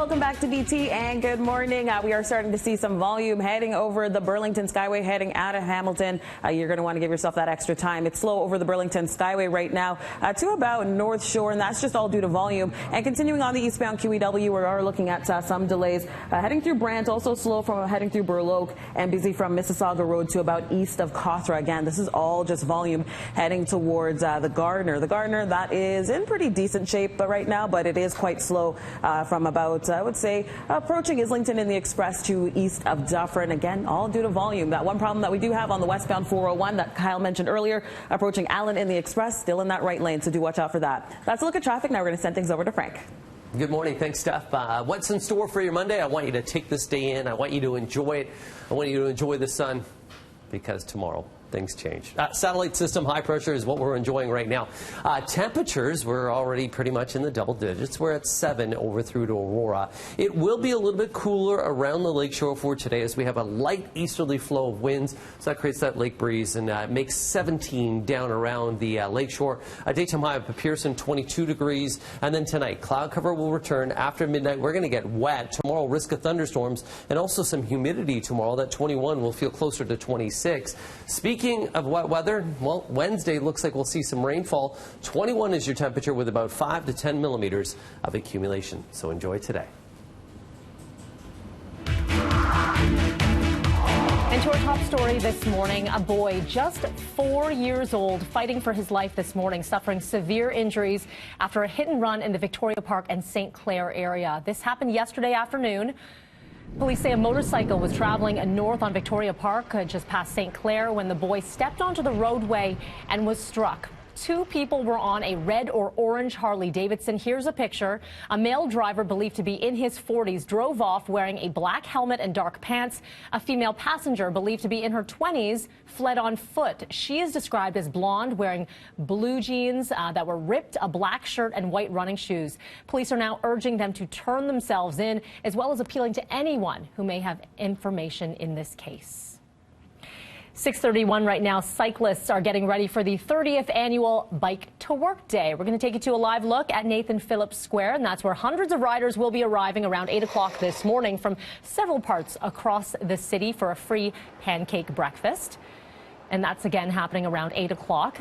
Welcome back to BT and good morning. We are starting to see some volume heading over the Burlington Skyway heading out of Hamilton. You're going to want to give yourself that extra time. It's slow over the Burlington Skyway right now to about North Shore, and that's just all due to volume. And continuing on the eastbound QEW, we are looking at some delays heading through Brant, also slow from heading through Burloak, and busy from Mississauga Road to about east of Cawthra. Again, this is all just volume heading towards the Gardner. The Gardner, that is in pretty decent shape right now, but it is quite slow from about, I would say, approaching Islington in the Express to east of Dufferin. Again, all due to volume. That one problem that we do have on the westbound 401 that Kyle mentioned earlier, approaching Allen in the Express, still in that right lane, so do watch out for that. That's a look at traffic. Now we're going to send things over to Frank. Good morning. Thanks, Steph. What's in store for your Monday? I want you to take this day in. I want you to enjoy it. I want you to enjoy the sun, because tomorrow things change. Satellite system high pressure is what we're enjoying right now. Temperatures, we're already pretty much in the double digits. We're at 7 over through to Aurora. It will be a little bit cooler around the lakeshore for today as we have a light easterly flow of winds. So that creates that lake breeze and makes 17 down around the lakeshore. A daytime high of Pearson, 22 degrees. And then tonight, cloud cover will return after midnight. We're going to get wet. Tomorrow, risk of thunderstorms and also some humidity tomorrow. That 21 will feel closer to 26. Speaking of wet weather, well, Wednesday looks like we'll see some rainfall. 21 is your temperature with about 5 to 10 millimeters of accumulation. So enjoy today. And to our top story this morning, a boy just 4 years old fighting for his life this morning, suffering severe injuries after a hit and run in the Victoria Park and St. Clair area. This happened yesterday afternoon. Police say a motorcycle was traveling north on Victoria Park just past St. Clair when the boy stepped onto the roadway and was struck. 2 people were on a red or orange Harley-Davidson. Here's a picture. A male driver believed to be in his 40s drove off wearing a black helmet and dark pants. A female passenger believed to be in her 20s fled on foot. She is described as blonde, wearing blue jeans that were ripped, a black shirt and white running shoes. Police are now urging them to turn themselves in, as well as appealing to anyone who may have information in this case. 6:31 right now. Cyclists are getting ready for the 30th annual Bike to Work Day. We're going to take you to a live look at Nathan Phillips Square, and that's where hundreds of riders will be arriving around 8 o'clock this morning from several parts across the city for a free pancake breakfast. And that's again happening around 8 o'clock.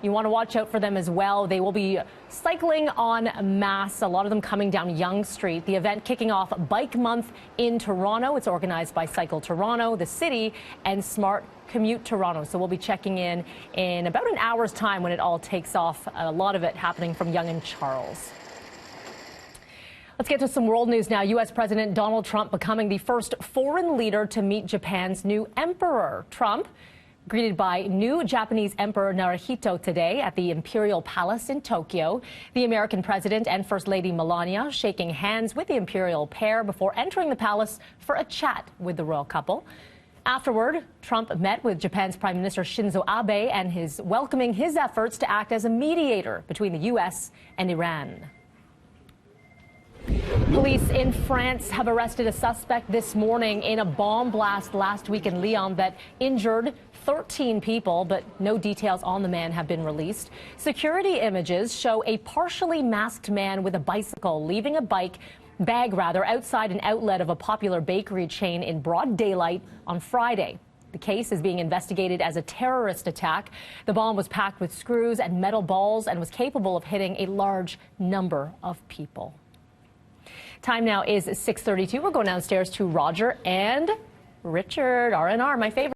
You want to watch out for them as well. They will be cycling en masse, a lot of them coming down Yonge Street. The event kicking off Bike Month in Toronto. It's organized by Cycle Toronto, the city, and Smart Commute Toronto. So we'll be checking in about an hour's time when it all takes off. A lot of it happening from Yonge and Charles. Let's get to some world news now. U.S. President Donald Trump becoming the first foreign leader to meet Japan's new emperor. Trump greeted by new Japanese Emperor Naruhito today at the Imperial Palace in Tokyo. The American president and First Lady Melania shaking hands with the imperial pair before entering the palace for a chat with the royal couple. Afterward, Trump met with Japan's Prime Minister Shinzo Abe and welcoming his efforts to act as a mediator between the U.S. and Iran. Police in France have arrested a suspect this morning in a bomb blast last week in Lyon that injured 13 people, but no details on the man have been released. Security images show a partially masked man with a bicycle leaving a bag outside an outlet of a popular bakery chain in broad daylight on Friday. The case is being investigated as a terrorist attack. The bomb was packed with screws and metal balls and was capable of hitting a large number of people. Time now is 6:32. We're going downstairs to Roger and Richard, R&R, my favorite.